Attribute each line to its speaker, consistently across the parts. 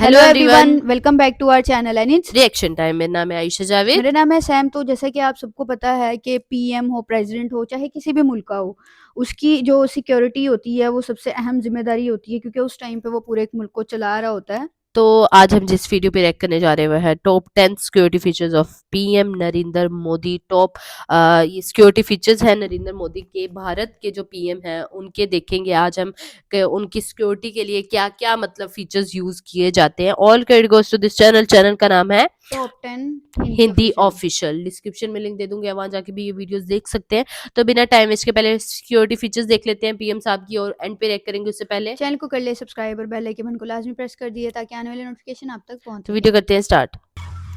Speaker 1: Hello everyone, welcome back to our channel and it's
Speaker 2: reaction time. मेरा नाम है आयशा जावेद।
Speaker 1: मेरा नाम है सैम। तो जैसा कि आप सबको पता है कि पीएम हो, प्रेसिडेंट हो, चाहे किसी भी मुल्क का हो, उसकी जो सिक्योरिटी होती है वो सबसे अहम जिम्मेदारी होती है, क्योंकि उस टाइम पे वो पूरे एक मुल्क को चला रहा होता है।
Speaker 2: तो आज हम जिस वीडियो पे रिएक्ट करने जा रहे हैं top 10 security features of PM Narendra Modi. Top ये सिक्योरिटी फीचर्स हैं नरेंद्र मोदी के, भारत के जो पीएम हैं उनके देखेंगे आज हम उनकी सिक्योरिटी के लिए क्या क्या मतलब फीचर्स यूज किए जाते हैं। All credit goes to this channel. Channel का नाम है
Speaker 1: टॉप 10
Speaker 2: हिंदी ऑफिशियल। डिस्क्रिप्शन में लिंक दे दूंगी, वहां जाके भी ये वीडियोस देख सकते हैं। तो बिना टाइम वेस्ट के पहले सिक्योरिटी फीचर्स देख लेते हैं पीएम साहब की, और एंड पे रिएक्ट करेंगे उससे पहले
Speaker 1: चैनल को कर ले सब्सक्राइब और बेल आइकन को लाजमी प्रेस कर दिए ताकि आने वाले नोटिफिकेशन आप तक पहुंचे।
Speaker 2: तो वीडियो करते हैं स्टार्ट।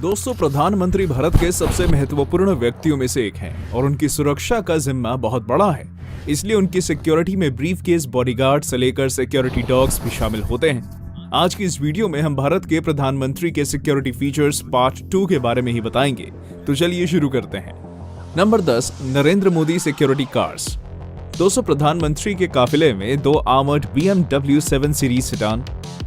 Speaker 3: दोस्तों, प्रधानमंत्री भारत के सबसे महत्वपूर्ण व्यक्तियों में से एक हैं और उनकी सुरक्षा का जिम्मा बहुत बड़ा है। इसलिए उनकी सिक्योरिटी में ब्रीफ केस, बॉडीगार्ड से लेकर सिक्योरिटी डॉग्स भी शामिल होते हैं। आज की इस वीडियो में हम भारत के प्रधानमंत्री के सिक्योरिटी फीचर्स पार्ट 2 के बारे में ही बताएंगे। तो चलिए शुरू करते हैं। Number 10, Narendra Modi security cars. दोस्तों, प्रधानमंत्री के काफिले में 2 armoured BMW 7 series sedan,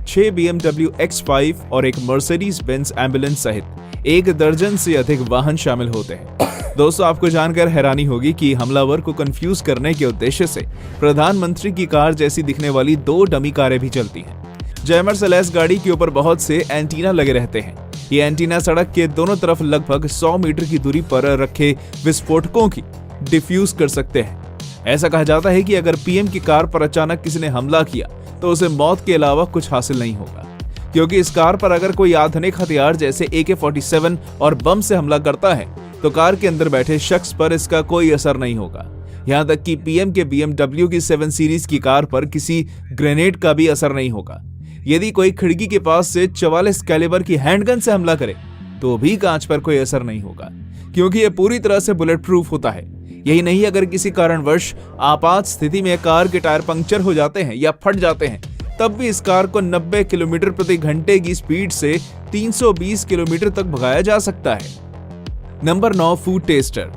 Speaker 3: 6 BMW X5 और एक मर्सिडीज बेंज एम्बुलेंस सहित 1 दर्जन से अधिक वाहन शामिल होते हैं। दोस्तों, आपको जानकर हैरानी होगी कि हमलावर को कंफ्यूज करने के उद्देश्य से प्रधानमंत्री की कार जैसी दिखने वाली 2 डमी कारें भी चलती हैं। जैमर से लैस गाड़ी के ऊपर बहुत से एंटीना लगे रहते हैं। ये एंटीना सड़क के दोनों तरफ लगभग 100 मीटर की दूरी पर रखे विस्फोटकों की डिफ्यूज कर सकते हैं। ऐसा कहा जाता है कि अगर पीएम की कार पर अचानक किसी ने हमला किया तो उसे मौत के अलावा कुछ हासिल नहीं होगा, क्योंकि इस कार पर अगर कोई आधुनिक हथियार जैसे AK-47 और बम से हमला करता है तो कार के अंदर बैठे शख्स पर इसका कोई असर नहीं होगा। यहाँ तक कि पीएम के BMW की 7 सीरीज की कार पर किसी ग्रेनेड का भी असर नहीं होगा। यदि कोई खिड़की के पास से 44 कैलिबर की हैंडगन से हमला करे तो भी कांच पर कोई असर नहीं होगा, क्योंकि यह पूरी तरह से बुलेट प्रूफ होता है। यही नहीं, अगर किसी कारणवश आपात स्थिति में कार के टायर पंक्चर हो जाते हैं या फट जाते हैं तब भी इस कार को 90 किलोमीटर प्रति घंटे की स्पीड से 320 किलोमीटर तक भगाया जा सकता है। Number 9, food tester.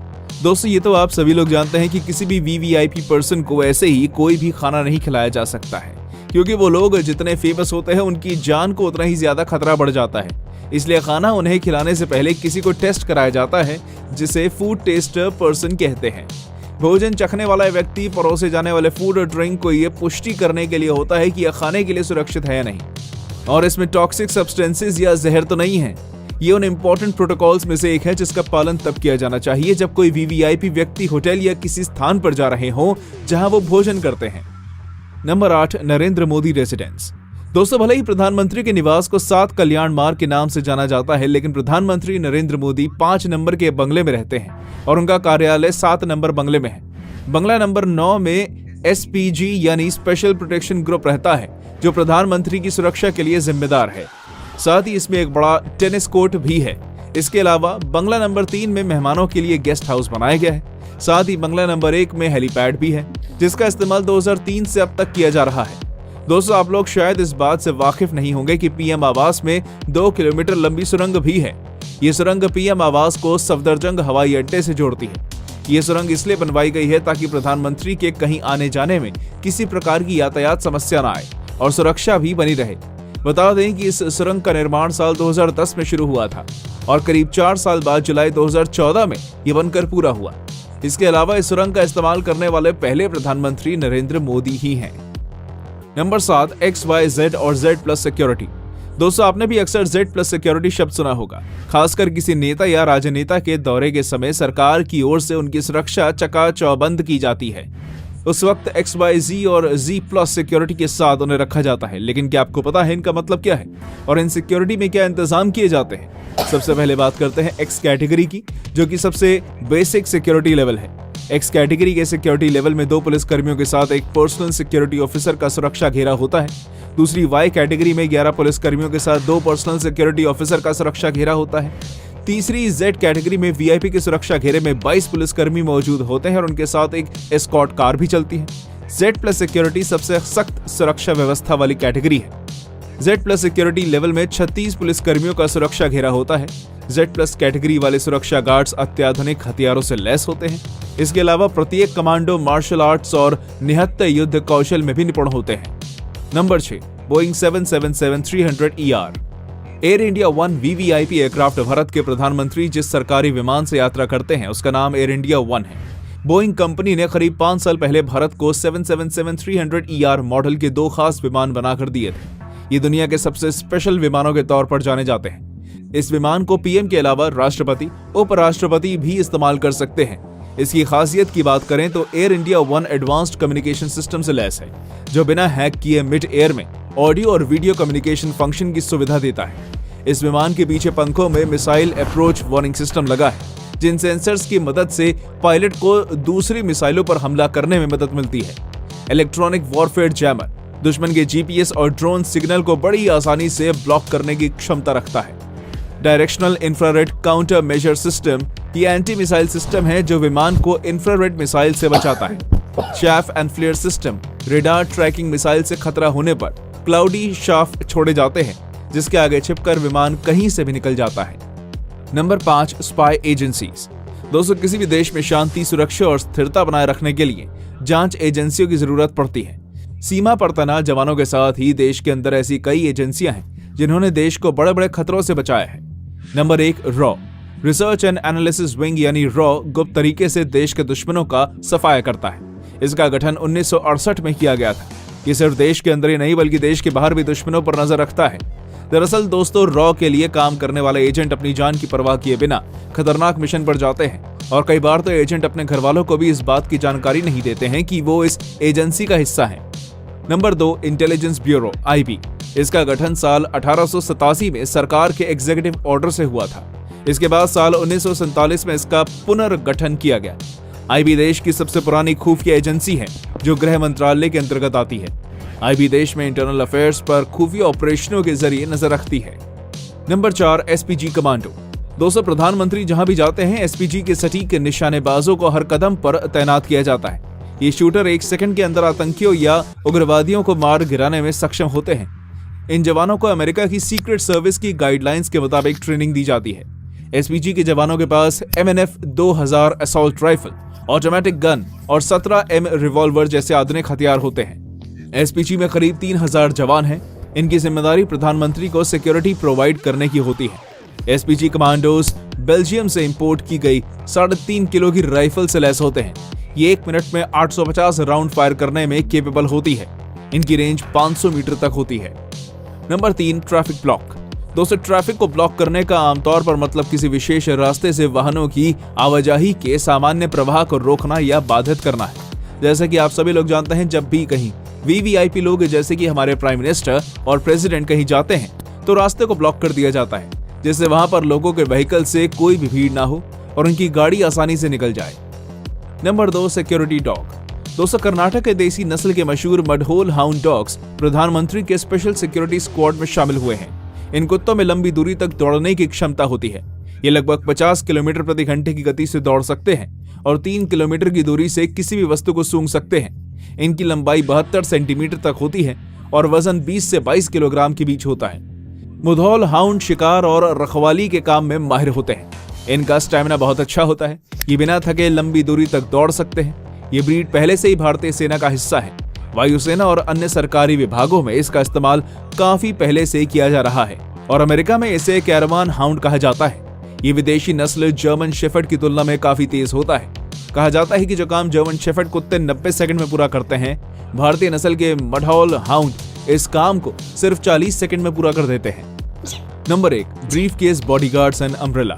Speaker 3: दोस्तों, ये तो आप सभी लोग जानते हैं कि किसी भी VVIP पर्सन को ऐसे ही कोई भी खाना नहीं खिलाया जा सकता है, क्योंकि वो लोग जितने फेमस होते हैं उनकी जान को उतना ही ज्यादा खतरा बढ़ जाता है। इसलिए खाना उन्हें खिलाने से पहले किसी को टेस्ट कराया जाता है, जिसे फूड टेस्टर पर्सन कहते हैं। भोजन चखने वाला व्यक्ति परोसे जाने वाले फूड और ड्रिंक को ये पुष्टि करने के लिए होता है कि यह खाने के लिए सुरक्षित है या नहीं, और इसमें टॉक्सिक सब्सटेंसेस या जहर तो नहीं है। ये उन इंपॉर्टेंट प्रोटोकॉल्स में से एक है जिसका पालन तब किया जाना चाहिए जब कोई VVIP व्यक्ति होटल या किसी स्थान पर जा रहे हो जहां वो भोजन करते हैं। Number 8, Narendra Modi residence. दोस्तों, भले ही प्रधानमंत्री के निवास को 7 कल्याण मार्ग के नाम से जाना जाता है, लेकिन प्रधानमंत्री नरेंद्र मोदी 5 नंबर के बंगले में रहते हैं और उनका कार्यालय 7 नंबर बंगले में है। बंगला नंबर 9 में SPG यानी स्पेशल प्रोटेक्शन ग्रुप रहता है, जो प्रधानमंत्री की सुरक्षा के लिए जिम्मेदार है। साथ ही इसमें एक बड़ा टेनिस कोर्ट भी है। इसके अलावा बंगला नंबर 3 में मेहमानों के लिए गेस्ट हाउस बनाया गया है। साथ ही बंगला नंबर 1 में हेलीपैड भी है, जिसका इस्तेमाल 2003 से अब तक किया जा रहा है। दोस्तों, आप लोग शायद इस बात से वाकिफ नहीं होंगे कि पीएम आवास में 2 किलोमीटर लंबी सुरंग भी है। ये सुरंग पीएम आवास को सफदरजंग हवाई अड्डे से जोड़ती है। ये सुरंग इसलिए बनवाई गई है ताकि प्रधानमंत्री के कहीं आने जाने में किसी प्रकार की यातायात समस्या न आए और सुरक्षा भी बनी रहे। बता दें कि इस सुरंग का निर्माण साल 2010 में शुरू हुआ था और करीब 4 साल बाद जुलाई 2014 में ये बनकर पूरा हुआ। इसके अलावा इस सुरंग का इस्तेमाल करने वाले पहले प्रधानमंत्री नरेंद्र मोदी ही हैं। नंबर 7, XYZ और Z+ सिक्योरिटी। दोस्तों, आपने भी अक्सर Z+ सिक्योरिटी शब्द सुना होगा, खासकर किसी नेता या राजनेता के दौरे के समय सरकार की ओर से उनकी सुरक्षा चकाचौबंद की जाती है। उस वक्त XYZ और Z+ सिक्योरिटी के साथ उन्हें रखा जाता है। लेकिन क्या आपको पता है इनका मतलब क्या है और इन सिक्योरिटी में क्या इंतजाम किए जाते हैं? सबसे पहले बात करते हैं X कैटेगरी की, जो कि सबसे बेसिक सिक्योरिटी लेवल है। X कैटेगरी के सिक्योरिटी लेवल में 2 पुलिस कर्मियों के साथ एक पर्सनल सिक्योरिटी ऑफिसर का सुरक्षा घेरा होता है। दूसरी Y कैटेगरी में 11 पुलिस कर्मियों के साथ 2 पर्सनल सिक्योरिटी ऑफिसर का सुरक्षा घेरा होता है। तीसरी Z कैटेगरी में VIP के सुरक्षा घेरे में 22 पुलिसकर्मी मौजूद होते हैं और उनके साथ एक एस्कॉर्ट कार भी चलती है। Z+ सिक्योरिटी सबसे सख्त सुरक्षा व्यवस्था वाली कैटेगरी है। Z+ सिक्योरिटी लेवल में 36 पुलिसकर्मियों का सुरक्षा घेरा होता है। Z+ कैटेगरी वाले सुरक्षा गार्ड्स अत्याधुनिक हथियारों से लैस होते हैं। इसके अलावा प्रत्येक कमांडो मार्शल आर्ट्स और निहत्थ युद्ध कौशल में भी निपुण होते हैं। Number 6, Boeing 777-300ER। Air India one VVIP aircraft Bharat के प्रधानमंत्री जिस सरकारी विमान से यात्रा करते हैं उसका नाम एयर इंडिया वन है। बोइंग कंपनी ने करीब 5 साल पहले भारत को 777-300ER मॉडल के 2 खास विमान बनाकर दिए थे। ये दुनिया के सबसे स्पेशल विमानों के तौर पर जाने जाते हैं। इस विमान को पीएम के अलावा राष्ट्रपति, उपराष्ट्रपति भी इस्तेमाल कर सकते हैं। इसकी खासियत की बात करें तो air India one advanced communication system से लैस है, जो बिना हैक किए मिड एयर में ऑडियो और वीडियो कम्युनिकेशन फंक्शन की सुविधा देता है। इस विमान के पीछे पंखों में मिसाइल अप्रोच वार्निंग सिस्टम लगा है, जिन सेंसर्स की मदद से पायलट को दूसरी मिसाइलों पर हमला करने में मदद मिलती है। इलेक्ट्रॉनिक वॉरफेयर जैमर दुश्मन के जीपीएस और ड्रोन सिग्नल को बड़ी आसानी से ब्लॉक करने की क्षमता रखता है। Directional infrared counter measure system ये एंटी मिसाइल सिस्टम है जो विमान को इंफ्रारेड मिसाइल से बचाता है। Chaff and flare system radar tracking missile से खतरा होने पर क्लाउडी शाफ्ट छोड़े जाते हैं, जिसके आगे छिपकर विमान कहीं से भी निकल जाता है। Number 5, spy agencies. दोस्तों, किसी भी देश में शांति, सुरक्षा और स्थिरता बनाए रखने के लिए जांच एजेंसियों की जरूरत पड़ती है। सीमा पर तैनात जवानों के साथ ही देश के अंदर ऐसी कई एजेंसियां हैं जिन्होंने देश को बड़े बड़े खतरों से बचाया है। Number 1, raw research and analysis wing यानी रॉ गुप्त तरीके से देश के दुश्मनों का सफाया करता है। इसका गठन 1968 में किया गया था। ये सिर्फ देश के अंदर ही नहीं बल्कि देश के बाहर भी दुश्मनों पर नजर रखता है। दरअसल दोस्तों, रॉ के लिए काम करने वाले एजेंट अपनी जान की परवाह किए बिना खतरनाक मिशन पर जाते हैं और कई बार तो एजेंट अपने घर वालों को भी इस बात की जानकारी नहीं देते हैं कि वो इस एजेंसी का हिस्सा हैं। Number 2, intelligence bureau IB. इसका गठन साल 1887 में सरकार के एग्जीक्यूटिव ऑर्डर से हुआ था। इसके बाद साल 1947 में इसका पुनर्गठन किया गया। आईबी देश की सबसे पुरानी खुफिया एजेंसी है जो गृह मंत्रालय के अंतर्गत आती है। आईबी देश में इंटरनल अफेयर्स पर खुफिया ऑपरेशनों के जरिए नजर रखती है। Number 4, SPG commando. दोस्तों, प्रधानमंत्री जहां भी जाते हैं एसपीजी के सटीक निशानेबाजों को हर कदम पर तैनात किया जाता है। ये शूटर 1 सेकंड के अंदर आतंकियों या उग्रवादियों को मार गिराने में सक्षम होते हैं। इन जवानों को अमेरिका की सीक्रेट सर्विस की गाइडलाइंस के मुताबिक ट्रेनिंग दी जाती है। एसपीजी के जवानों के पास MNF 2000 assault rifle, automatic gun और 17M रिवॉल्वर जैसे आधुनिक हथियार होते हैं। एसपीजी में करीब 3000 जवान हैं। इनकी जिम्मेदारी प्रधानमंत्री को सिक्योरिटी प्रोवाइड करने की होती है। एसपीजी कमांडोज बेल्जियम से इंपोर्ट की गई 3.5 किलो की राइफल से लैस होते हैं। ये 1 मिनट में 850 राउंड फायर करने में केपेबल होती है। इनकी रेंज 500 मीटर तक होती है। Number 3, traffic block. दोस्तों, ट्रैफिक को ब्लॉक करने का आमतौर पर मतलब किसी विशेष रास्ते से वाहनों की आवाजाही के सामान्य प्रवाह को रोकना या बाधित करना है। जैसे कि आप सभी लोग जानते हैं, जब भी कहीं वीवीआईपी लोग जैसे कि हमारे प्राइम मिनिस्टर और प्रेसिडेंट कहीं जाते हैं तो रास्ते को ब्लॉक कर दिया जाता है, जिससे वहां पर लोगों के व्हीकल से कोई भी भीड़ ना हो और उनकी गाड़ी आसानी से निकल जाए। Number 2, security dog. दोस्तों, कर्नाटक के देसी नस्ल के मशहूर मडहोल हाउंड डॉग्स प्रधानमंत्री के स्पेशल सिक्योरिटी स्क्वाड में शामिल हुए हैं। इन कुत्तों में लंबी दूरी तक दौड़ने की क्षमता होती है। ये लगभग 50 किलोमीटर प्रति घंटे की गति से दौड़ सकते हैं और 3 किलोमीटर की दूरी से किसी भी वस्तु को सूंघ सकते हैं। इनकी लंबाई 72 सेंटीमीटर तक होती है और वजन 20 से 22 किलोग्राम के बीच होता है। मुधौल हाउंड शिकार और रखवाली के काम में माहिर होते हैं। इनका स्टैमिना बहुत अच्छा होता है। ये बिना थके लंबी दूरी तक दौड़ सकते हैं। ये ब्रीड पहले से ही भारतीय सेना का हिस्सा है। वायुसेना और अन्य सरकारी विभागों में इसका इस्तेमाल काफी पहले से किया जा रहा है और अमेरिका में इसे कैरावान हाउंड कहा जाता है। ये विदेशी नस्ल जर्मन शेफर्ड की तुलना में काफी तेज होता है। कहा जाता है कि जो काम जर्मन शेफर्ड कुत्ते 90 सेकंड में पूरा करते हैं, भारतीय नस्ल के मडहॉल हाउंड इस काम को सिर्फ 40 सेकंड में पूरा कर देते हैं। Number 1, brief case, bodyguards and umbrella.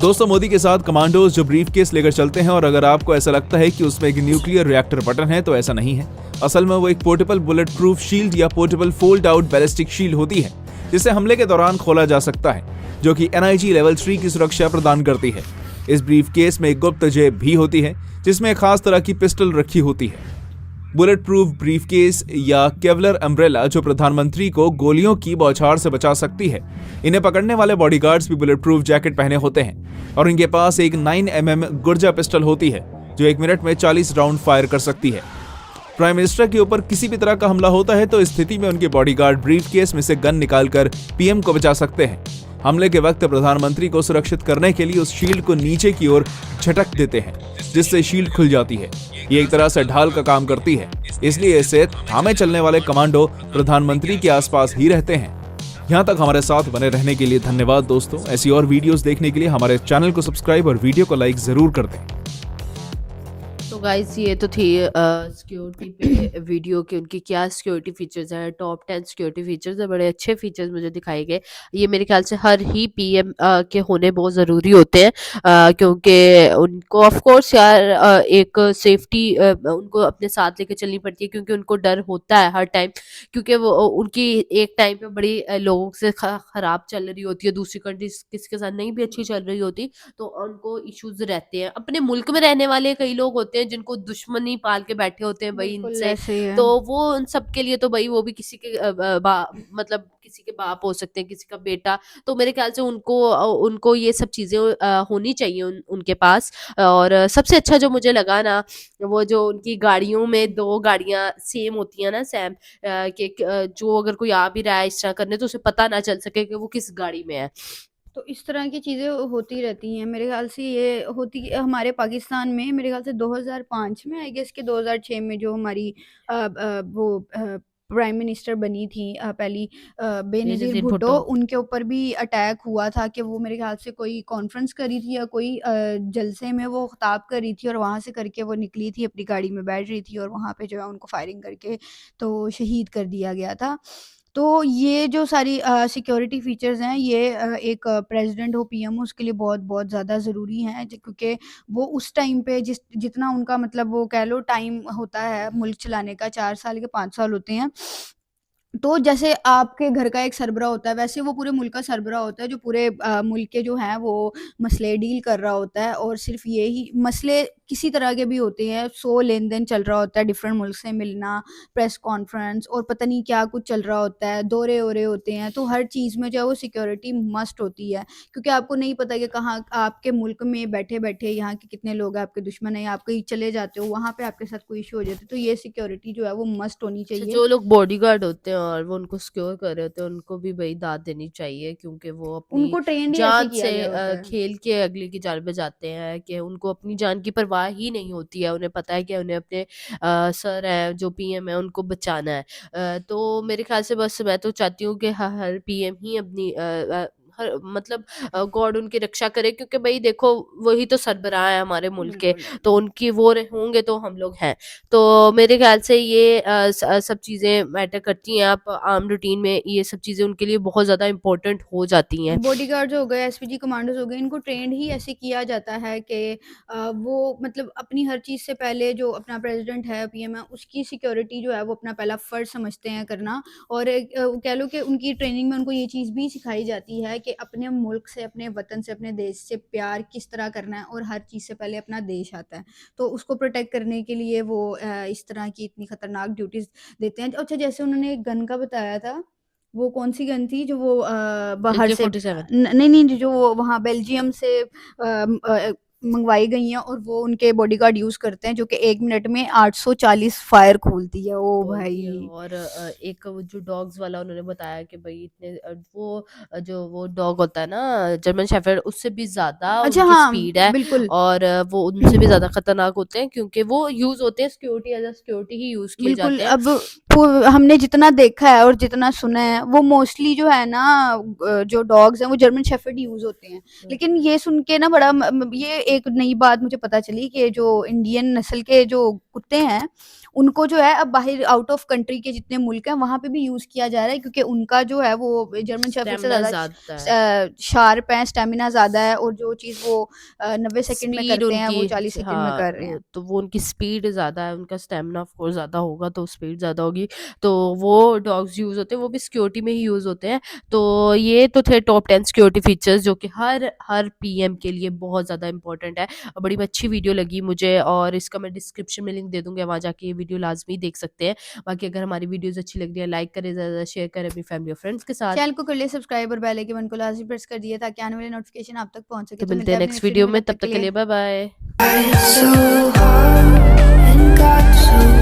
Speaker 3: दोस्तों, मोदी के साथ कमांडोज जो ब्रीफ केस लेकर चलते हैं और अगर आपको ऐसा लगता है कि उसमें एक न्यूक्लियर रिएक्टर बटन है तो ऐसा नहीं है। असल में वो एक पोर्टेबल बुलेट प्रूफ शील्ड या portable fold out ballistic shield होती है, जिसे हमले के दौरान खोला जा सकता है, जो कि NIG लेवल 3 की सुरक्षा प्रदान करती है। इस ब्रीफ केस में एक गुप्त जेब भी होती है जिसमें एक खास तरह की पिस्टल रखी होती है। बुलेट प्रूफ ब्रीफ केस या केवलर अम्ब्रेला जो प्रधानमंत्री को गोलियों की बौछार से बचा सकती है। इन्हें पकड़ने वाले बॉडीगार्ड्स भी बुलेट प्रूफ जैकेट पहने होते हैं और इनके पास एक 9mm गुर्जा पिस्टल होती है जो 1 मिनट में 40 राउंड फायर कर सकती है। प्राइम मिनिस्टर के ऊपर किसी भी तरह का हमला होता है तो इस स्थिति में उनके बॉडीगार्ड ब्रीफ केस में से गन निकालकर पीएम को बचा सकते हैं। हमले के वक्त प्रधानमंत्री को सुरक्षित करने के लिए उस शील्ड को नीचे की ओर झटक देते हैं, जिससे शील्ड खुल जाती है। ये एक तरह से ढाल का काम करती है, इसलिए इसे थामे चलने वाले कमांडो प्रधानमंत्री के आसपास ही रहते हैं। यहाँ तक हमारे साथ बने रहने के लिए धन्यवाद दोस्तों। ऐसी और वीडियोस देखने के लिए हमारे चैनल को सब्सक्राइब और वीडियो को लाइक जरूर कर दें।
Speaker 2: तो गाइस ये तो थी सिक्योरिटी पे वीडियो के उनकी क्या सिक्योरिटी फीचर्स हैं, टॉप 10 सिक्योरिटी फीचर्स है, बड़े अच्छे फीचर्स मुझे दिखाए गए। ये मेरे ख्याल से हर ही पीएम के होने बहुत ज़रूरी होते हैं, क्योंकि उनको ऑफ कोर्स यार एक सेफ्टी उनको अपने साथ लेके चलनी पड़ती है, क्योंकि उनको डर होता है हर टाइम, क्योंकि वो उनकी एक टाइम पे बड़ी लोगों से ख़राब चल रही होती है, दूसरी कंट्रीज किसी के साथ नहीं भी अच्छी चल रही होती, तो उनको इश्यूज रहते हैं। अपने मुल्क में रहने वाले कई लोग होते हैं जिनको दुश्मनी पाल के बैठे होते हैं भाई
Speaker 1: बिल्कुल
Speaker 2: इनसे,
Speaker 1: ऐसे ही है।
Speaker 2: तो वो उन सब के लिए तो भाई वो भी किसी के मतलब किसी के बाप हो सकते हैं, किसी का बेटा, तो मेरे ख्याल से उनको ये सब चीज़ें होनी चाहिए उनके पास। और सबसे अच्छा जो मुझे लगा ना, वो जो उनकी गाड़ियों में 2 गाड़ियाँ सेम होती हैं ना, सैम, जो अगर कोई आ भी रहा है इस तरह करने तो उसे पता ना चल सके कि वो किस गाड़ी में है।
Speaker 1: तो इस तरह की चीज़ें होती रहती हैं। मेरे ख़्याल से ये होती हमारे पाकिस्तान में मेरे ख़्याल से 2005 में आई गेस कि 2006 में जो हमारी प्राइम मिनिस्टर बनी थी पहली बेनज़ीर
Speaker 2: बेनज़ीर
Speaker 1: भुट्टो,
Speaker 2: भुट्टो।
Speaker 1: उनके ऊपर भी अटैक हुआ था कि वो मेरे ख़्याल से कोई कॉन्फ्रेंस करी थी या कोई जलसे में वो ख़िताब कर रही थी और वहाँ से करके वो निकली थी, अपनी गाड़ी में बैठ रही थी और वहाँ पे जो है उनको फायरिंग करके तो शहीद कर दिया गया था। तो ये जो सारी सिक्योरिटी फीचर्स हैं ये एक प्रेसिडेंट हो, पीएम हो, उसके लिए बहुत-बहुत ज़्यादा ज़रूरी हैं क्योंकि वो उस टाइम पे जितना उनका मतलब वो कह लो टाइम होता है मुल्क चलाने का 4 साल के 5 साल होते हैं। तो जैसे आपके घर का एक सरबराह होता है, वैसे वो पूरे मुल्क का सरबराह होता है जो पूरे मुल्क के जो हैं वो मसले डील कर रहा होता है और सिर्फ़ ये ही मसले किसी तरह के भी होते हैं, 100 लेन-देन चल रहा होता है, डिफरेंट मुल्क से मिलना, प्रेस कॉन्फ्रेंस और पता नहीं क्या कुछ चल रहा होता है, दौरे हो रहे होते हैं, तो हर चीज़ में जो है वो सिक्योरिटी मस्ट होती है। क्योंकि आपको नहीं पता कि कहाँ आपके मुल्क में बैठे-बैठे यहाँ के कितने लोग आपके दुश्मन हैं, आप कहीं चले जाते हो, वहाँ पे आपके साथ कोई इश्यू हो जाता है, तो ये सिक्योरिटी जो है वो मस्ट होनी
Speaker 2: अच्छा,
Speaker 1: चाहिए।
Speaker 2: जो लोग बॉडीगार्ड होते हैं और वो उनको सिक्योर कर रहे होते हैं, उनको भी भाई दाद देनी चाहिए, क्योंकि वो अपनी
Speaker 1: उनको ट्रेंड ही ऐसे
Speaker 2: जान
Speaker 1: किया
Speaker 2: से
Speaker 1: गया होता है।
Speaker 2: खेल के अगले की जान बचाते हैं, कि उनको अपनी जान की परवाह ही नहीं होती है, उन्हें पता है कि उन्हें अपने सर है जो पीएम है उनको बचाना है। तो मेरे ख्याल से बस मैं तो चाहती हूँ कि हर पीएम ही अपनी हर मतलब गॉड उनकी रक्षा करे, क्योंकि भाई देखो वही तो सरबराह है हमारे मुल्क के,
Speaker 1: बिल्कुल।
Speaker 2: तो उनकी वो होंगे तो हम लोग हैं। तो मेरे ख्याल से ये सब चीज़ें मैटर करती हैं, आप आम रूटीन में ये सब चीज़ें उनके लिए बहुत ज़्यादा इम्पोर्टेंट हो जाती हैं।
Speaker 1: बॉडीगार्ड्स हो गए, एसपीजी कमांडोज़ हो गए, इनको ट्रेंड ही ऐसे किया जाता है कि वो मतलब अपनी हर चीज़ से पहले जो अपना प्रेसिडेंट है, पीएम है, उसकी सिक्योरिटी जो है वो अपना पहला फ़र्ज़ समझते हैं करना। और कह लो कि उनकी ट्रेनिंग में उनको ये चीज़ भी सिखाई जाती है कि अपने मुल्क से, अपने वतन से, अपने देश से प्यार किस तरह करना है और हर चीज़ से पहले अपना देश आता है। तो उसको प्रोटेक्ट करने के लिए वो इस तरह की इतनी खतरनाक ड्यूटीज़ देते हैं। अच्छा, जैसे उन्होंने एक गन का बताया था, वो कौन-सी गन थी जो वो बाहर से
Speaker 2: AK-47।
Speaker 1: नहीं, नहीं, जो वो वहाँ बेल्जियम से मँगवाई गई हैं और वो उनके बॉडीगार्ड यूज़ करते हैं, जो कि 1 मिनट में 840 फायर खोलती है। ओह
Speaker 2: बोलती है।
Speaker 1: भाई!
Speaker 2: और एक वो जो डॉग्स वाला उन्होंने बताया कि भाई इतने जो वो डॉग होता है ना जर्मन शेफर्ड, उससे भी ज़्यादा
Speaker 1: अच्छा
Speaker 2: उनकी
Speaker 1: हाँ,
Speaker 2: स्पीड है,
Speaker 1: बिल्कुल।
Speaker 2: और वो उनसे भी ज़्यादा खतरनाक होते हैं, क्योंकि वो यूज़ होते हैं सिक्योरिटी, एज अ सिक्योरिटी ही यूज़ किए
Speaker 1: बिल्कुल,
Speaker 2: जाते हैं।
Speaker 1: अब वो हमने जितना देखा है और जितना सुना है, वो मोस्टली जो है ना जो डॉग्स हैं, वो जर्मन शेफ़र्ड यूज़ होते हैं। लेकिन ये सुन के ना बड़ा ये एक नई बात मुझे पता चली कि जो इंडियन नस्ल के जो कुत्ते हैं, उनको जो है अब बाहर आउट ऑफ कंट्री के जितने मुल्क हैं, वहाँ पे भी यूज़ किया जा रहा है क्योंकि उनका जो है वो जर्मन शेफ़र्ड से
Speaker 2: स्टेमिना
Speaker 1: ज़्यादा
Speaker 2: ज़्यादा है,
Speaker 1: शार्प है, स्टैमिना ज़्यादा है और जो चीज़ वो 90 सेकंड में
Speaker 2: स्पीड
Speaker 1: करते हैं,
Speaker 2: उनकी,
Speaker 1: वो 40 सेकंड में
Speaker 2: हाँ,
Speaker 1: कर रहे हैं।
Speaker 2: तो वो उनकी स्पीड ज़्यादा है, उनका स्टेमिना ऑफ कोर्स ज़्यादा होगा तो स्पीड ज़्यादा होगी, तो वो डॉग्स यूज़ होते हैं, वो भी सिक्योरिटी में ही यूज़ होते हैं। तो ये तो थे टॉप 10 सिक्योरिटी फीचर्स जो कि हर पीएम के लिए बहुत ज़्यादा इंपॉर्टेंट है। बड़ी अच्छी वीडियो लगी मुझे, और इसका मैं डिस्क्रिप्शन में लिंक दे दूँगी, वहाँ जाके ये वीडियो लाज़मी देख सकते हैं। बाकी अगर हमारी वीडियोज़ अच्छी लग रही है, लाइक करें, ज़्यादा शेयर करें अपनी फैमिली और फ्रेंड्स के साथ।
Speaker 1: चैनल को कर लिए सब्सक्राइब और बेल आइकन को लाज़मी प्रेस कर दिए ताकि आने वाले नोटिफिकेशन आप तक पहुंच सके।
Speaker 2: तो
Speaker 1: तो
Speaker 2: मिलते
Speaker 1: मिलते
Speaker 2: हैं
Speaker 1: हैं अपनी
Speaker 2: नेक्स्ट
Speaker 1: नेक्स्ट वीडियो
Speaker 2: वीडियो
Speaker 1: में,
Speaker 2: में,
Speaker 1: तब
Speaker 2: तब
Speaker 1: तक
Speaker 2: तक
Speaker 1: के
Speaker 2: के
Speaker 1: लिए
Speaker 2: लिए bye bye.
Speaker 4: So hard and got so